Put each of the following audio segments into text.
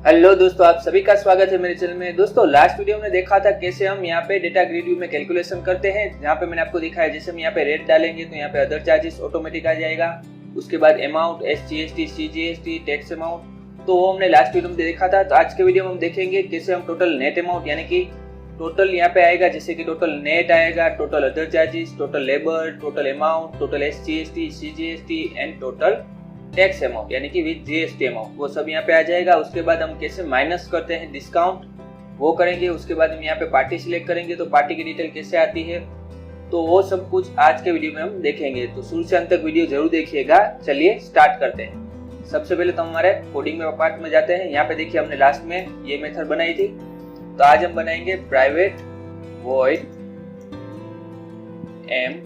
Hello दोस्तों, आप सभी का स्वागत है मेरे चैनल में। दोस्तों, लास्ट वीडियो में देखा था कैसे हम यहाँ पे डेटा ग्रिड व्यू में कैलकुलेशन करते हैं। यहाँ पे मैंने आपको दिखाया जैसे हम यहाँ पे रेट डालेंगे तो यहाँ पे अदर चार्जेस ऑटोमेटिक आ जाएगा। उसके बाद amount, SGST, CGST, tax amount, तो वो हमने लास्ट वीडियो में देखा था। तो आज के वीडियो में हम देखेंगे कैसे हम टोटल नेट अमाउंट यानी कि टोटल यहाँ पे आएगा, जैसे कि टोटल नेट आएगा, total other charges, total labour, total amount, total SGST, CGST and total tax amount यानी कि विद GST अमाउंट, वो सब यहाँ पे आ जाएगा। उसके बाद हम कैसे माइनस करते हैं डिस्काउंट वो करेंगे। उसके बाद हम यहाँ पे पार्टी सिलेक्ट करेंगे तो पार्टी की डिटेल कैसे आती है, तो वो सब कुछ आज के वीडियो में हम देखेंगे। तो शुरू से अंत तक वीडियो जरूर देखिएगा। चलिए स्टार्ट करते हैं। सबसे पहले तो हमारे कोडिंग में पार्ट में जाते हैं। यहाँ पे देखिए हमने लास्ट में ये मेथड बनाई थी, तो आज हम बनाएंगे private void M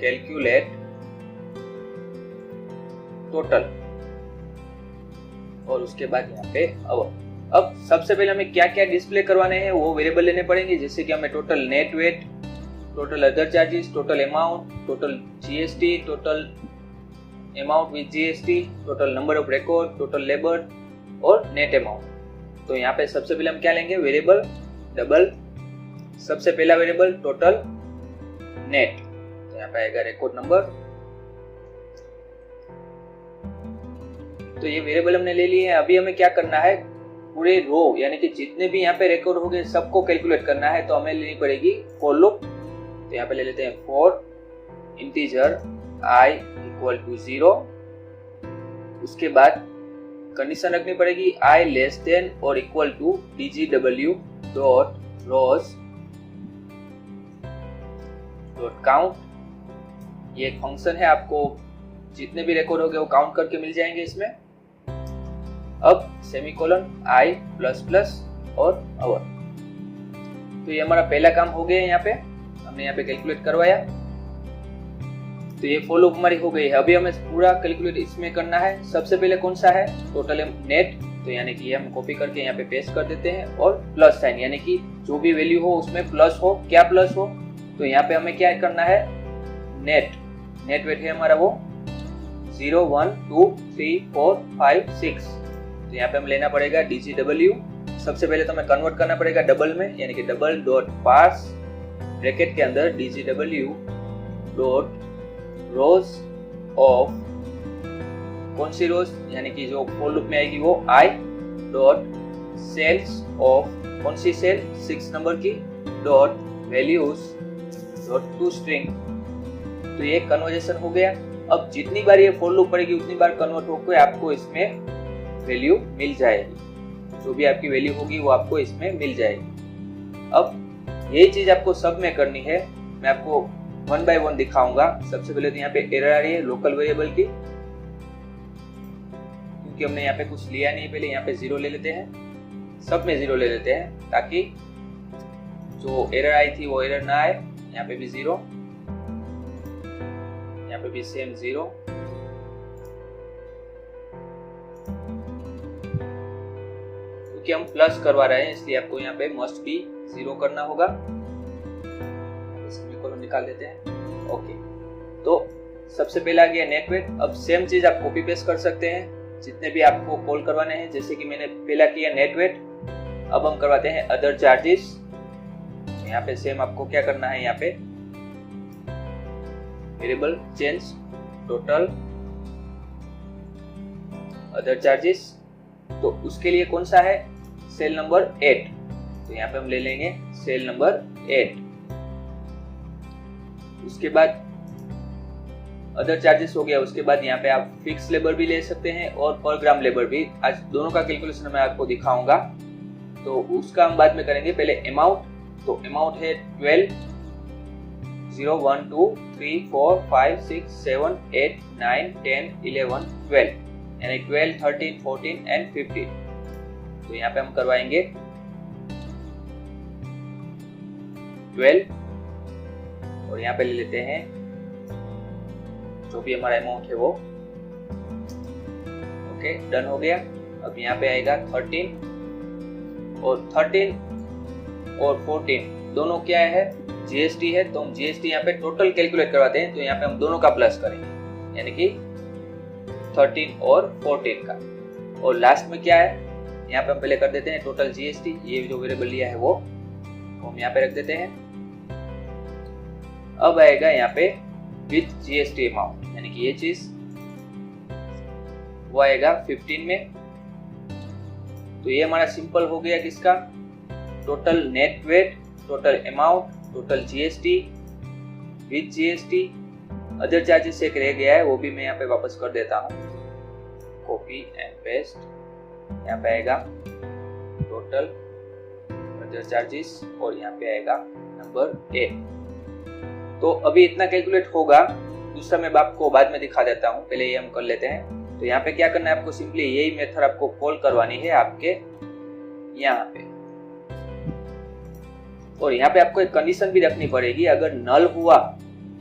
calculate total, और उसके बाद यहाँ पे अब सबसे पहले हमें क्या क्या डिस्प्ले करवाने हैं वो वेरिएबल लेने पड़ेंगे, जैसे कि हमें total net weight, total other charges, total amount, total GST, total amount with GST, total number of record, total labour और नेट अमाउंट। तो यहाँ पे सबसे पहले हम क्या लेंगे, वेरिएबल डबल। सबसे पहला वेरिएबल टोटल नेट, यहाँ पे आएगा रिकॉर्ड नंबर। तो ये वेरिएबल हमने ले लिए हैं। अभी हमें क्या करना है, पूरे रो यानी कि जितने भी यहाँ पे रिकॉर्ड हो गए सबको कैलकुलेट करना है। तो हमें लेनी पड़ेगी फॉर लूप। तो यहाँ पे ले लेते हैं for integer I equal to 0। उसके बाद कंडीशन रखनी पड़ेगी I लेस देन और equal to DGW dot rows dot count. ये एक फंक्शन है, आपको जितने भी रिकॉर्ड हो गए वो काउंट करके मिल जाएंगे इसमें। अब सेमीकोलन I प्लस प्लस और आवर। तो ये हमारा पहला काम हो गया। यहाँ पे हमने यहाँ पे कैलकुलेट करवाया, तो ये फॉर लूप हमारी हो गई है। अभी हमें पूरा कैलकुलेट इसमें करना है। सबसे पहले कौन सा है, टोटल नेट। तो यानी कि हम कॉपी करके यहाँ पे पेस्ट कर देते हैं और प्लस साइन यानी कि जो भी वैल्यू हो उसमें प्लस हो। क्या प्लस हो, तो यहाँ पे हमें क्या करना है, नेट वेट है हमारा वो 0 1 2 3 4 5 6। तो यहाँ पे हम लेना पड़ेगा DGW। सबसे पहले तो हमें कन्वर्ट करना पड़ेगा डबल में, यानी कि डबल डॉट पार्स ब्रैकेट के अंदर DGW डॉट रोज ऑफ, कौन सी रोज, यानी कि जो फॉर लूप में आएगी वो I डॉट सेल्स ऑफ, कौन सी सेल, 6 नंबर की, dot values dot to string. तो ये कन्वर्जेशन हो गया। अब जितनी बार ये फॉर लूप पड़ेगी उतनी बार कन्वर्ट होकर आपको इसमें वैल्यू मिल जाएगी। जो भी आपकी वैल्यू होगी वो आपको इसमें मिल जाएगी। अब यही चीज आपको सब में करनी है। मैं आपको वन बाय वन दिखाऊंगा। सबसे पहले तो यहाँ पे एरर आ रही है लोकल वेरिएबल की, क्योंकि हमने यहाँ पे कुछ लिया नहीं। पहले यहाँ पे 0 ले लेते हैं, सब में 0 ले लेते हैं ताकि जो एरर आई थी वो एरर ना आए। यहाँ पे भी 0, यहाँ पे भी सेम 0। क्योंकि हम प्लस करवा रहे हैं इसलिए आपको यहाँ पे मस्ट बी 0 करना होगा। सेमीकोलन निकाल देते हैं। ओके, तो सबसे पहला आ गया नेट वेट। अब सेम चीज आप कॉपी पेस्ट कर सकते हैं जितने भी आपको कॉल करवाने हैं। जैसे कि मैंने पहला किया नेट वेट, अब हम करवाते हैं अदर चार्जेस। यहाँ पे सेम आपको क्या करना है, यहाँ पे variable change total other charges. तो उसके लिए कौन सा है, सेल नंबर 8। तो यहाँ पे हम ले लेंगे सेल नंबर 8। उसके बाद अदर चार्जेस हो गया। उसके बाद यहाँ पे आप फिक्स लेबर भी ले सकते हैं और पर ग्राम लेबर भी। आज दोनों का कैलकुलेशन मैं आपको दिखाऊंगा, तो उसका हम बाद में करेंगे। पहले अमाउंट, तो अमाउंट है 12 0 1 2 3 4 5 6 7 8 9 10 11 12, यानी 12 13 14 एंड 15। तो यहाँ पे हम करवाएंगे 12 और यहाँ पे ले लेते हैं जो भी हमारा अमाउंट है वो। ओके, डन हो गया। अब यहाँ पे आएगा 13 और 13 और 14 दोनों क्या है, जीएसटी है। तो हम जीएसटी यहाँ पे टोटल कैलकुलेट करवाते हैं, तो यहाँ पे हम दोनों का प्लस करेंगे, यानी कि 13 और 14 का। और लास्ट में क्या है, यहाँ पे हम पहले कर देते हैं टोटल जीएसटी, ये जो वेरिएबल लिया है वो हम यहाँ पे रख देते हैं। अब आएगा यहाँ पे विथ जीएसटी अमाउंट, यानी कि ये चीज वो आएगा 15 में। तो ये हमारा सिंपल हो गया किसका, total net weight, total amount, total GST, with GST, other charges एक रह गया है वो भी मैं यहाँ पे वापस कर देता हूँ, कॉपी एंड पेस्ट। यहाँ पे आएगा टोटल अदर चार्जेस और यहाँ पे आएगा नंबर 8। तो अभी इतना कैलकुलेट होगा, दूसरा मैं आपको बाद में दिखा देता हूँ, पहले ये हम कर लेते हैं। तो यहाँ पे क्या करना है आपको, सिंपली यही मेथड आपको कॉल करवानी है आपके यहाँ पे। और यहाँ पे आपको एक कंडीशन भी रखनी पड़ेगी, अगर नल हुआ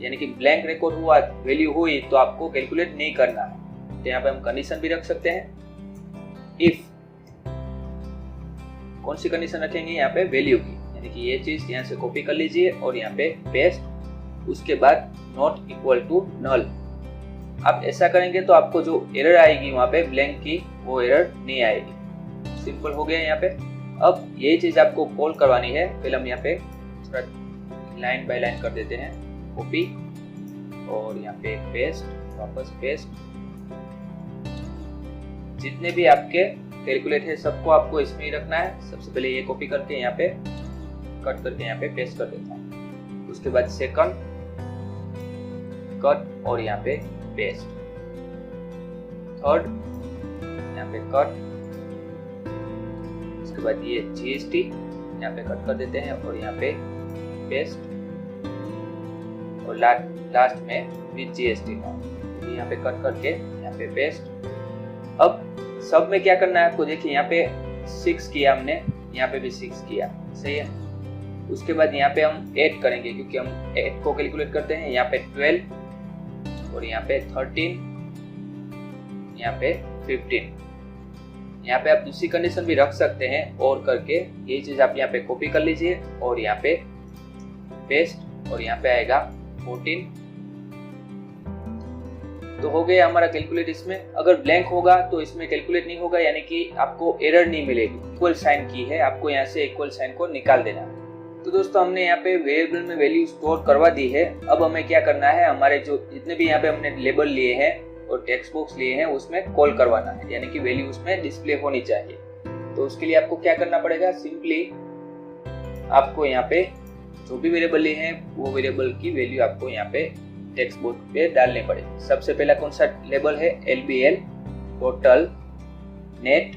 यानी कि ब्लैंक रिकॉर्ड हुआ, वैल्यू हुई, तो आपको कैलकुलेट नहीं करना है। तो यहाँ पे हम कंडीशन भी रख सकते हैं, इफ। कौन सी कंडीशन रखेंगे यहाँ पे, वैल्यू की, यानी कि ये चीज यहाँ से कॉपी कर लीजिए और यहाँ पे पेस्ट। उसके बाद नॉट इक्वल टू नल। आप ऐसा करेंगे तो आपको जो एरर आएगी वहां पे ब्लैंक की, वो एरर नहीं आएगी। सिंपल हो गया यहाँ पे। अब ये चीज आपको कॉल करवानी है, पहले हम यहाँ पे थोड़ा लाइन बाय लाइन कर देते हैं, कॉपी और यहाँ पे पेस्ट, वापस पेस्ट। जितने भी आपके कैलकुलेट है सबको आपको इसमें ही रखना है। सबसे पहले ये कॉपी करके यहाँ पे कट करके यहाँ पे पेस्ट कर देता हूँ। उसके बाद सेकंड कट और यहाँ पे पेस्ट, थर्ड यहाँ पे कट, उसके बाद ये जीएसटी यहाँ पे कट कर देते हैं और यहाँ पे पेस्ट, और लास्ट में विद जीएसटी यहाँ पे कट करके यहाँ पे पेस्ट। अब सब में क्या करना है आपको, देखिए यहाँ पे 6 किया हमने, यहाँ पे भी 6 किया, सही है। उसके बाद यहाँ पे हम 8 करेंगे, क्योंकि हम 8 को कैलकुलेट करते हैं। यहाँ पे 12 और यहाँ पे 13, यहाँ पे 15। यहाँ पे आप दूसरी कंडीशन भी रख सकते हैं और करके ये चीज आप यहाँ पे कॉपी कर लीजिए और यहाँ पे पेस्ट, और यहाँ पे आएगा 14। तो हो गया हमारा कैलकुलेट। इसमें अगर ब्लैंक होगा तो इसमें कैलकुलेट नहीं होगा, यानी कि आपको एरर नहीं मिलेगी। इक्वल साइन की है, आपको यहाँ से इक्वल साइन को निकाल देना है। तो दोस्तों हमने यहाँ पे वेरिएबल में वैल्यू स्टोर करवा दी है। अब हमें क्या करना है, हमारे जो जितने भी यहाँ पे हमने लेबल लिए हैं और टेक्स्ट बॉक्स लिए हैं उसमें कॉल करवाना है, यानी कि वैल्यू उसमें डिस्प्ले होनी चाहिए। तो उसके लिए आपको क्या करना पड़ेगा, सिंपली आपको यहाँ पे जो भी वेरिएबल लिए हैं वो वेरिएबल की वैल्यू आपको यहाँ पे टेक्स्ट बॉक्स पे डालनी पड़ेगी। सबसे पहला कौन सा लेबल है, LBL total net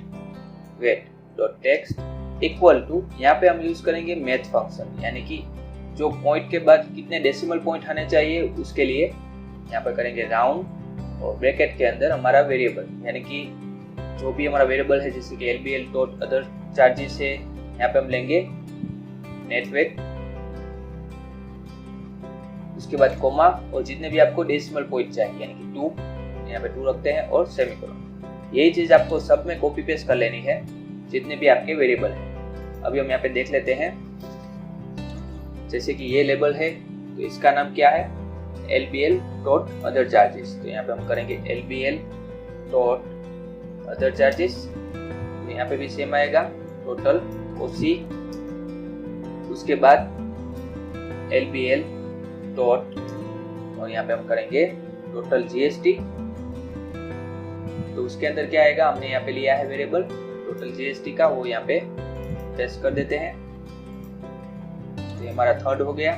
weight dot text equal to, यहाँ पे हम यूज करेंगे मैथ फंक्शन, यानी कि जो पॉइंट के बाद कितने डेसिमल पॉइंट आने चाहिए उसके लिए यहाँ पे करेंगे राउंड, और ब्रैकेट के अंदर हमारा वेरिएबल, यानी कि जो भी हमारा वेरिएबल है, जैसे कि LBL डॉट अदर चार्जेस है, यहाँ पे हम लेंगे नेट वेट, उसके बाद कोमा, और जितने भी आपको डेसिमल पॉइंट चाहिए यानी कि 2, यहाँ पे 2 रखते हैं, और सेमीकोलन। यही चीज आपको सब में कॉपी पेस्ट कर लेनी है, जितने भी आपके वेरिएबल है। अभी हम यहाँ पे देख लेते हैं, जैसे कि ये लेबल है तो इसका नाम क्या है, LBL डॉट अदर चार्जेस। तो यहाँ पे हम करेंगे LBL डॉट अदर चार्जेस, यहाँ पे भी सेम आएगा टोटल OC। उसके बाद LBL डॉट, और यहाँ पे हम करेंगे टोटल GST। तो उसके अंदर क्या आएगा, हमने यहाँ पे लिया है वेरिएबल टोटल GST का, वो यहाँ पे पेस्ट कर देते हैं। तो हमारा थर्ड हो गया।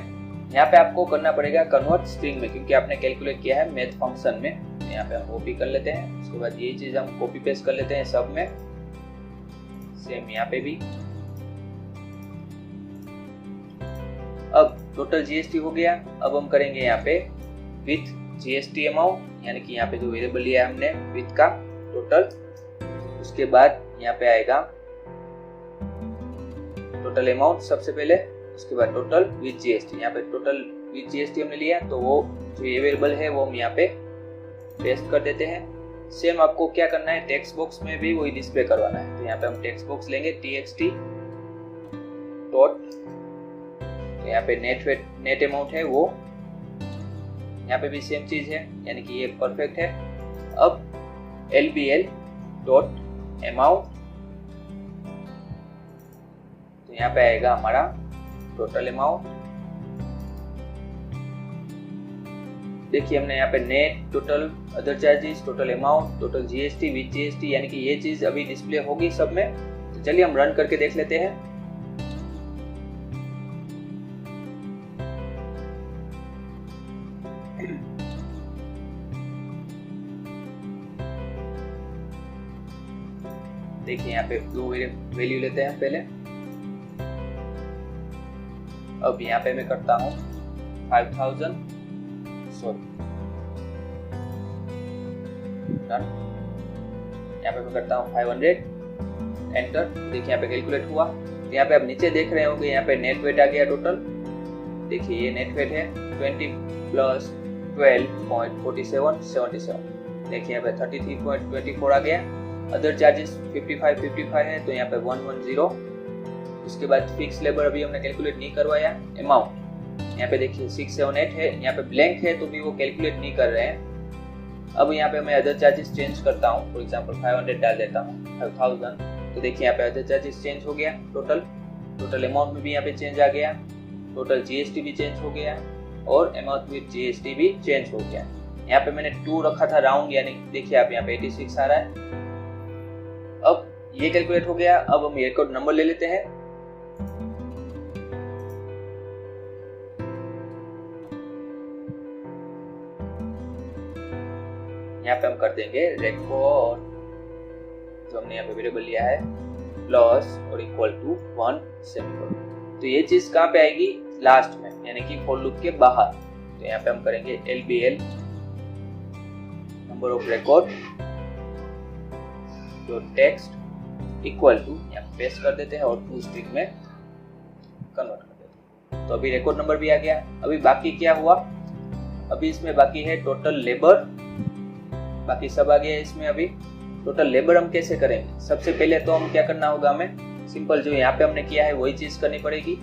यहाँ पे आपको करना पड़ेगा कन्वर्ट स्ट्रिंग में, क्योंकि आपने कैलकुलेट किया है मैथ फंक्शन में। यहाँ पे हम कॉपी कर लेते हैं, उसके बाद ये चीज हम कॉपी पेस्ट कर लेते हैं सब में, सेम यहाँ पे भी। अब टोटल GST हो गया। अब हम करेंगे यहाँ पे विथ GST अमाउंट, यानी कि यहाँ पे जो वेरिएबल लिया है हमने विथ का टोटल। उसके बाद यहाँ पे आएगा टोटल अमाउंट सबसे पहले, उसके बाद टोटल विथ GST। यहाँ पे टोटल विथ GST हमने लिया, तो वो जो ये वेरिएबल है वो हम यहाँ पे पेस्ट कर देते हैं। सेम आपको क्या करना है, टेक्स्ट बॉक्स में भी वही डिस्प्ले करवाना है। तो यहाँ पे हम टेक्स्ट बॉक्स लेंगे TXT डॉट, तो यहाँ पे नेट अमाउंट है वो, यहाँ पे भी सेम चीज है, यानी कि ये परफेक्ट है। अब LBL डॉट अमाउंट, तो यहाँ पे आएगा हमारा टोटल अमाउंट। देखिए हमने यहाँ पे net, total, other charges, total amount, total GST, with GST, यानी कि ये चीज अभी डिस्प्ले होगी सब में। तो चलिए हम रन करके देख लेते हैं। देखिए यहाँ पे ब्लू वैल्यू लेते हैं पहले। अब यहाँ पे मैं करता हूँ 5000, सॉरी डन। यहाँ पे मैं करता हूँ 500, एंटर। देखिए यहाँ पे कैलकुलेट हुआ। यहाँ पे आप नीचे देख रहे होंगे, यहाँ पे नेट वेट आ गया टोटल। देखिए ये नेट वेट है 20 प्लस 12.4777। देखिए यहाँ पे 33.24 आ गया। अदर चार्जेस 55 है, तो यहाँ पे 110। उसके बाद फिक्स लेबर अभी हमने कैलकुलेट नहीं करवाया। अमाउंट यहाँ पे देखिए 678 है, यहाँ पे ब्लैंक है तो भी वो कैलकुलेट नहीं कर रहे हैं। अब यहाँ पे मैं अदर चार्जेस चेंज करता हूँ, फॉर एग्जांपल 500 डाल देता हूँ, 5000। तो देखिए यहाँ पे अदर चार्जेस चेंज हो गया, टोटल अमाउंट में भी यहाँ पे चेंज आ गया, टोटल जीएसटी भी चेंज हो गया और अमाउंट विद जीएसटी भी चेंज हो गया। यहाँ पे मैंने 2 रखा था राउंड, यानी देखिए आप यहाँ पे 86 आ रहा है। अब ये कैलकुलेट हो गया। अब हम रिकॉर्ड नंबर ले लेते हैं। यहाँ पे हम कर देंगे रिकॉर्ड, जो हमने यहाँ पे वेरिएबल लिया है, प्लस और इक्वल टू 1 सेमीकोलन। तो ये चीज कहाँ पे आएगी? लास्ट में, यानी कि फॉर लूप के बाहर। तो यहाँ पे हम करेंगे LBL नंबर ऑफ रिकॉर्ड जो टेक्स्ट इक्वल टू, यहाँ पेस्ट कर देते हैं और टू स्ट्रिंग में कन्वर्ट कर देते हैं। तो अभी रिकॉर्ड नंबर भी आ गया। अभी बाकी क्या हुआ? अभी इसमें बाकी है टोटल लेबर, बाकी सब आ गया इसमें। अभी टोटल लेबर हम कैसे करेंगे? सबसे पहले तो हम क्या करना होगा, हमें सिंपल जो यहाँ पे हमने किया है वही चीज करनी पड़ेगी।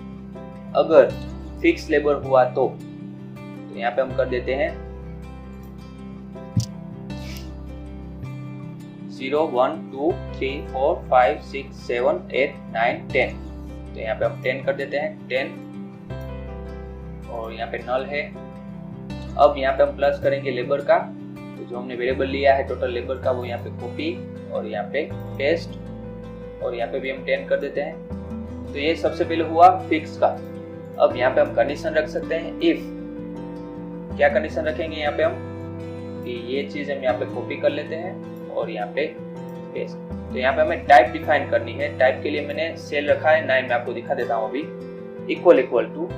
अगर फिक्स लेबर हुआ तो यहाँ पे हम कर देते हैं 0 1 2 3 4 5 6 7 8 9 10। तो यहाँ पे हम 10 कर देते हैं, 10, और यहाँ पे नल है। अब यहाँ पे हम प्लस करेंगे लेबर का, तो जो हमने वेरिएबल लिया है टोटल लेबर का वो यहाँ पे कॉपी और यहाँ पे पेस्ट, और यहाँ पे भी हम 10 कर देते हैं। तो ये सबसे पहले हुआ फिक्स का। अब यहाँ पे हम कंडीशन रख सकते हैं इफ। क्या कंडीशन रखेंगे यहाँ पे हम कि ये चीज हम यहाँ पे कॉपी कर लेते हैं और यहाँ पे पेस्ट। तो यहाँ पे हमें टाइप डिफाइन करनी है। टाइप के लिए मैंने सेल रखा है 9, मैं आपको दिखा देता हूँ अभी। इक्वल टू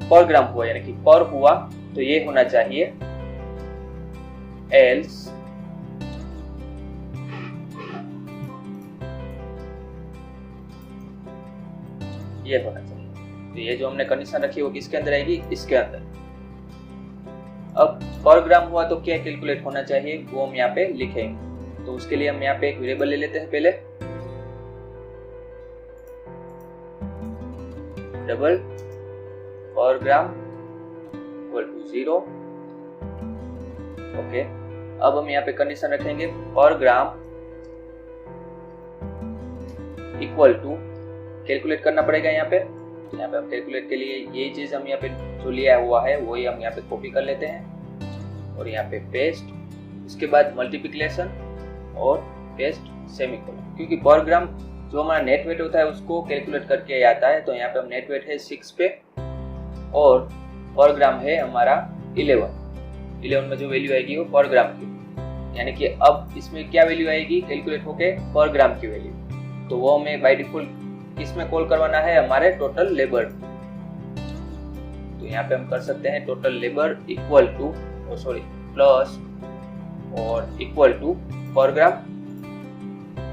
पर ग्राम हुआ, यानी कि पर हुआ तो ये होना चाहिए एल्स ये होना चाहिए। तो ये जो हमने कंडीशन रखी है वो किसके अंदर आएगी? इसके अंदर। अब पर ग्राम हुआ तो क्या कैलकुलेट होना चाहिए वो हम यहाँ पे लिखेंगे। तो उसके लिए हम यहाँ पे एक वेरिएबल ले लेते हैं पहले, डबल पर ग्राम इक्वल टू 0। ओके, अब हम यहाँ पे कंडीशन रखेंगे पर ग्राम इक्वल टू, कैलकुलेट करना पड़ेगा यहाँ पे। तो यहाँ पे हम कैलकुलेट के लिए यही चीज हम यहाँ पे जो लिया हुआ है वही हम यहाँ पे कॉपी कर लेते हैं और यहाँ पे पेस्ट। उसके बाद मल्टीप्लिकेशन और पेस्ट सेमीकोलन, क्योंकि पर ग्राम जो हमारा नेट वेट होता है उसको कैलकुलेट करके आता है। तो यहाँ पे हम नेट वेट है 6 पे और पर ग्राम है हमारा 11 में जो वैल्यू आएगी वो पर ग्राम की, यानी कि अब इसमें क्या वैल्यू आएगी कैलकुलेट होके? पर ग्राम की वैल्यू। तो वो हमें बाय डिफॉल्ट किसमें कॉल करवाना है? हमारे टोटल लेबर। तो यहाँ पे हम कर सकते हैं total labour equal two plus और इक्वल टू पर ग्राम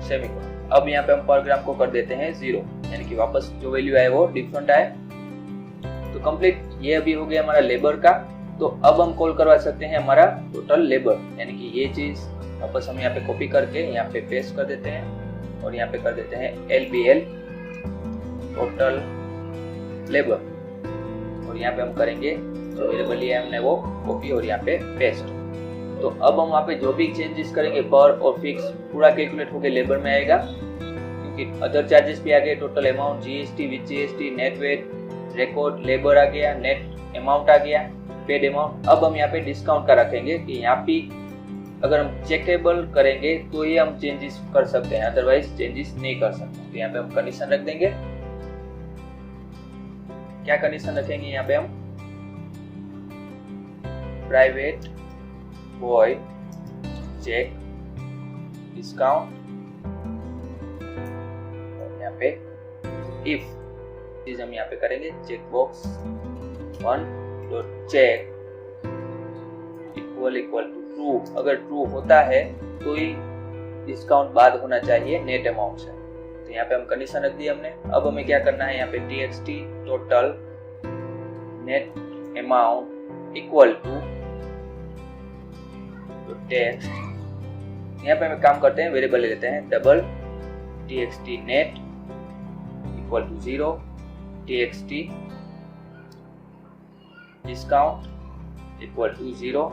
सेमीकोलन। अब यहाँ पे हम पर ग्राम को कर देते हैं 0, यानी कि वापस जो वैल्यू आए वो डिफरेंट आए। तो कंप्लीट ये अभी हो गया हमारा लेबर का। तो अब हम कॉल करवा सकते हैं हमारा टोटल लेबर, यानी कि ये चीज वापस हम यहाँ पे कॉपी करके यहाँ पे पेस्ट कर देते हैं और यहाँ पे कर देते हैं LBL टोटल लेबर, और यहाँ पे हम करेंगे जो वेरिएबल लिया है हमने वो कॉपी और यहाँ पे पेस्ट। तो अब हम वहाँ पे जो भी चेंजेस करेंगे पर और फिक्स पूरा कैलकुलेट होकर लेबर में आएगा, क्योंकि अदर चार्जेस भी आ गए, total amount, GST with GST, net weight, record, labour आ गया, नेट अमाउंट आ गया, पेड अमाउंट। अब हम यहाँ पे डिस्काउंट का रखेंगे कि यहाँ पे अगर हम चेकेबल करेंगे तो ये हम चेंजेस कर सकते हैं, अदरवाइज चेंजेस नहीं कर सकते। तो यहाँ पे हम कंडीशन रख देंगे। क्या कंडीशन रखेंगे यहाँ पे हम? प्राइवेट वॉइड चेक डिस्काउंट, यहाँ पे इफ चीज हम यहाँ पे करेंगे, check box 1 dot check equal to true. अगर ट्रू होता है तो ही डिस्काउंट बाद होना चाहिए नेट अमाउंट से। तो यहाँ पे हम कंडीशन रख दी हमने। अब हमें क्या करना है, यहाँ पे txt total net amount equal to text, यहाँ पे हम काम करते हैं, वेरिएबल ले लेते हैं double txt net equal to 0, txt discount equal to 0।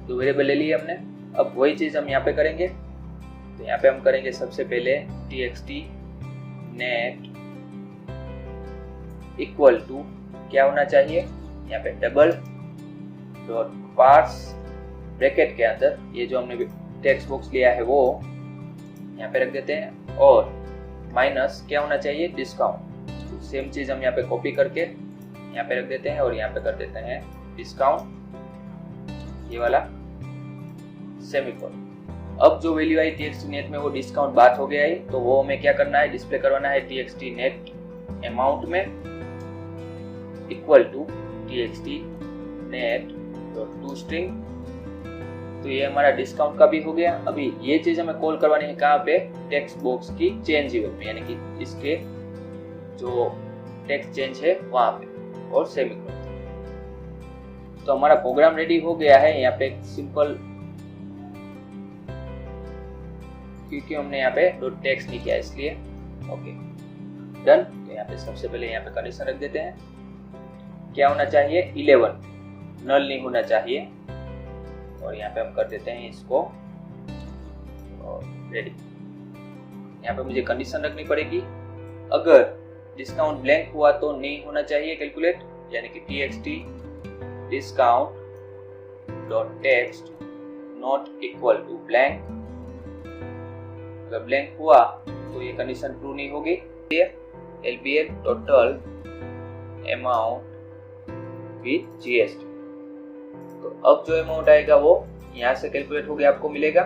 तो वेरिएबल ले लिए हमने। अब वही चीज हम यहाँ पे करेंगे। तो यहाँ पे हम करेंगे सबसे पहले txt नेट इक्वल टू क्या होना चाहिए, यहाँ पे डबल डॉट पार्स ब्रैकेट के अंदर ये जो हमने टेक्स्ट बॉक्स लिया है वो यहाँ पे रख देते हैं, और माइनस क्या होना चाहिए, डिस्काउंट। तो सेम चीज हम यहाँ पे कॉपी करके यहाँ पे रख देते हैं और यहाँ पे कर देते हैं डिस्काउंट, ये वाला सेमीकोलन। अब जो वैल्यू आई txt नेट में वो डिस्काउंट बात हो गया है, तो वो हमें क्या करना है, डिस्प्ले करवाना है txt नेट अमाउंट में equal to txt net dot to string. तो ये हमारा डिस्काउंट का भी हो गया। अभी ये चीज हमें कॉल करवानी है कहाँ पे, टेक्स्ट बॉक्स की चेंज इवेंट में, यानी कि इसके जो टेक्स्ट चेंज है वहां पे, और सेमीकोलन। तो हमारा प्रोग्राम रेडी हो गया है। यहाँ पे एक सिंपल, क्योंकि हमने यहाँ पे डॉट टेक्स्ट नहीं किया इसलिए, ओके डन। तो यहाँ पे सबसे पहले यहाँ पे कंडीशन रख देते हैं, क्या होना चाहिए, 11 नल नहीं होना चाहिए, और यहाँ पे हम कर देते हैं इसको रेडी। यहाँ पे मुझे कंडीशन रखनी पड़ेगी, अगर डिस्काउंट ब्लैंक हुआ तो नहीं होना चाहिए कैलकुलेट, यानी कि txt discount dot text not equal to blank. अगर ब्लैंक हुआ तो ये कंडीशन ट्रू नहीं होगी। LBL total amount with GST. तो अब जो अमाउंट आएगा वो यहाँ से कैलकुलेट होके आपको मिलेगा।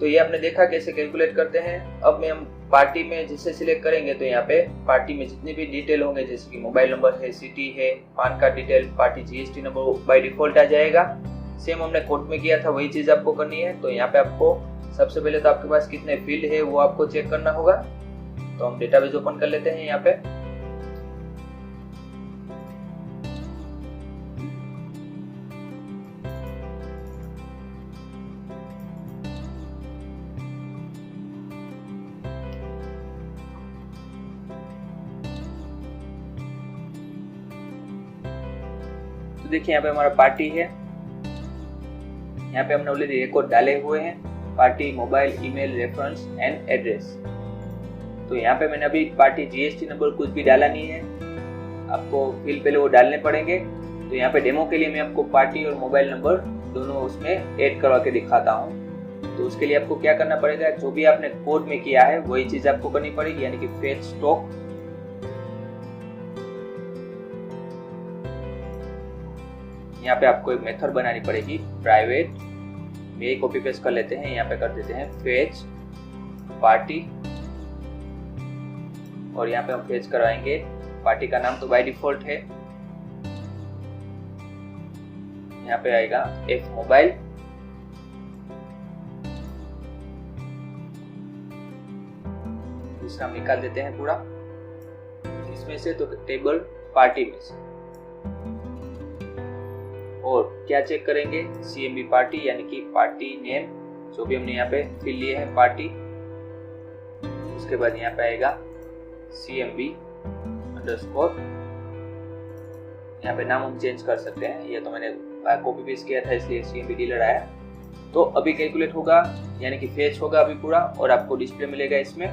तो ये आपने देखा कैसे कैलकुलेट करते हैं। अब में हम पार्टी में जिसे सिलेक्ट करेंगे तो यहाँ पे पार्टी में जितने भी डिटेल होंगे, जैसे कि मोबाइल नंबर है, सिटी है, PAN card detail, party GST number by default आ जाएगा। सेम हमने कोड में किया था वही चीज आपको करनी है। तो यहाँ पे आपको सबसे पहले तो आपके पास कितने फील्ड है वो आपको चेक करना होगा। तो हम डेटाबेस ओपन कर लेते हैं यहाँ पे। तो देखिए यहाँ पे हमारा पार्टी है, यहाँ पे हमने ऑलरेडी रिकॉर्ड डाले हुए हैं, party, mobile, email, reference and address. तो यहाँ पे मैंने अभी पार्टी जीएसटी नंबर कुछ भी डाला नहीं है, आपको फील्ड पहले वो डालने पड़ेंगे। तो यहाँ पे डेमो के लिए मैं आपको पार्टी और मोबाइल नंबर दोनों उसमें ऐड करवा के दिखाता हूँ। तो उसके लिए आपको क्या करना पड़ेगा, जो भी आपने कोड में किया है वही चीज आपको करनी पड़ेगी, यानी कि फेच स्टॉक। यहाँ पे आपको एक मेथड बनानी पड़ेगी प्राइवेट, ये कॉपी पेस्ट कर लेते हैं, यहाँ पे कर देते हैं फेच पार्टी, और यहाँ पे हम फेच करवाएंगे पार्टी का नाम तो बाय डिफॉल्ट है, यहाँ पे आएगा एफ मोबाइल, दूसरा हम निकाल देते हैं पूरा इसमें से, तो टेबल पार्टी में से। और क्या चेक करेंगे, CMB पार्टी, यानी कि पार्टी नेम जो भी हमने यहाँ पे फिल लिए है पार्टी। उसके बाद यहाँ पे आएगा CMB अंडरस्कोर, यहाँ पे नाम हम चेंज कर सकते हैं, ये तो मैंने कॉपी पेस्ट किया था इसलिए CMB डीलर आया। तो अभी कैलकुलेट होगा यानी कि फेच होगा अभी पूरा और आपको डिस्प्ले मिलेगा इसमें।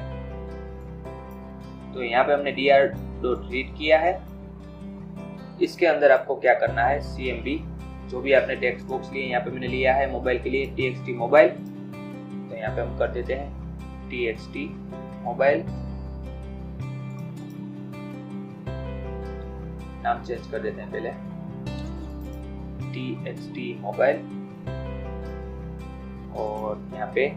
तो यहाँ पे हमने dr.read किया है। इसके अंदर आपको क्या करना है, CMB जो भी आपने टेक्स्ट बॉक्स लिए, यहाँ पे मैंने लिया है मोबाइल के लिए txt मोबाइल, तो यहाँ पे हम कर देते हैं txt मोबाइल, नाम चेंज कर देते हैं पहले txt मोबाइल, और यहाँ पे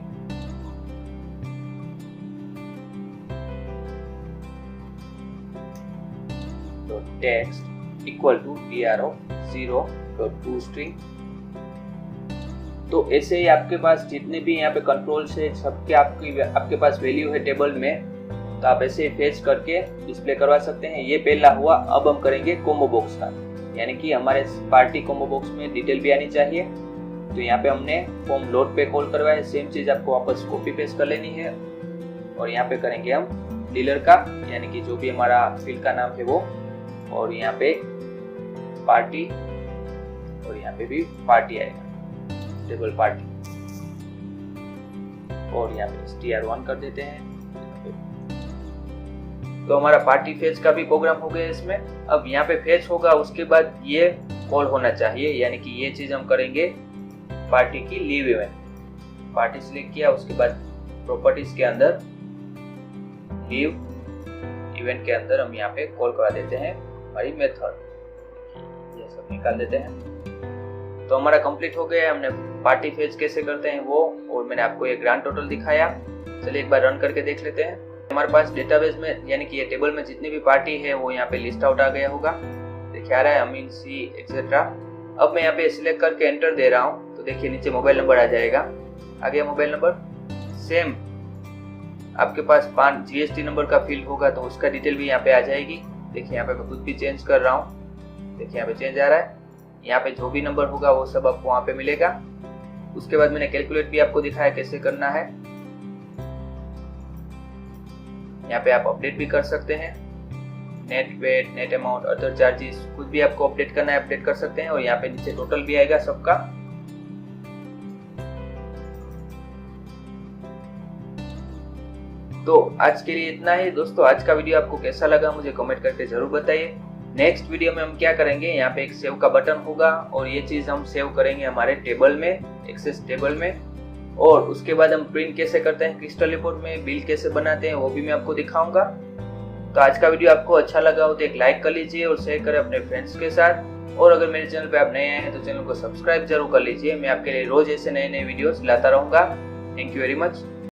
टेक्स्ट इक्वल टू dr0.toString। तो ऐसे ही आपके पास जितने भी यहाँ पे कंट्रोल्स है सबके आपके पास वैल्यू है टेबल में, तो आप ऐसे फेच करके डिस्प्ले करवा सकते हैं। ये पहला हुआ। अब हम करेंगे कॉम्बो बॉक्स का, यानी कि हमारे पार्टी कॉम्बो बॉक्स में डिटेल भी आनी चाहिए। तो यहाँ पे हमने फॉर्म लोड पे कॉल करवाया है, सेम चीज आपको वापस कॉपी पेस्ट कर लेनी है, और यहाँ पे करेंगे हम डीलर का, यानी कि जो भी हमारा फील्ड का नाम है वो, और यहाँ पे पार्टी, और यहाँ पे भी पार्टी आएगा, टेबल पार्टी, और यहाँ पे str1 कर देते हैं। तो हमारा पार्टी फेच का भी प्रोग्राम हो गया इसमें। अब यहाँ पे फेच होगा, उसके बाद ये कॉल होना चाहिए, यानी कि ये चीज हम करेंगे पार्टी की लीव इवेंट। पार्टी सिलेक्ट किया, उसके बाद प्रॉपर्टीज के अंदर लीव इवेंट के अंदर हम यहाँ पे कॉल करा देते हैं हमारी मेथड, ये सब निकाल देते हैं। तो हमारा कंप्लीट हो गया। हमने पार्टी फेच कैसे करते हैं वो, और मैंने आपको ये ग्रांड टोटल दिखाया। चलिए एक बार रन करके देख लेते हैं। हमारे पास डेटाबेस में यानी कि ये टेबल में जितनी भी पार्टी है वो यहाँ पे लिस्ट आउट आ गया होगा, देखिए आ रहा है अमीन सी एक्सेट्रा। अब मैं यहाँ पे सिलेक्ट करके एंटर दे रहा हूँ, तो देखिए नीचे मोबाइल नंबर आ जाएगा, आ गया मोबाइल नंबर। सेम आपके पास पान GST नंबर का फील्ड होगा तो उसका डिटेल भी यहाँ पे आ जाएगी। देखिए यहाँ पे मैं कुछ भी चेंज कर रहा हूँ, देखिए यहाँ पे चेंज आ रहा है। यहाँ पे जो भी नंबर होगा वो सब आपको वहाँ पे मिलेगा। उसके बाद मैंने कैलकुलेट भी आपको दिखाया कैसे करना है। यहाँ पे आप अपडेट भी कर सकते हैं, net weight, net amount, other charges, कुछ भी आपको अपडेट करना है अपडेट कर सकते हैं। और यहाँ पे नीचे टोटल भी आएगा सबका। तो आज के लिए इतना ही दोस्तों। आज का वीडियो आपको कैसा लगा मुझे कमेंट करके जरूर बताइए। नेक्स्ट वीडियो में हम क्या करेंगे, यहाँ पे एक सेव का बटन होगा और ये चीज हम सेव करेंगे हमारे टेबल में, एक्सेस टेबल में। और उसके बाद हम प्रिंट कैसे करते हैं क्रिस्टल रिपोर्ट में, बिल कैसे बनाते हैं वो भी मैं आपको दिखाऊंगा। तो आज का वीडियो आपको अच्छा लगा हो तो एक लाइक कर लीजिए और शेयर करें अपने फ्रेंड्स के साथ। और अगर मेरे चैनल पे आप नए आए हैं तो चैनल को सब्सक्राइब जरूर कर लीजिए। मैं आपके लिए रोज ऐसे नए नए वीडियोस लाता रहूंगा। Thank you very much.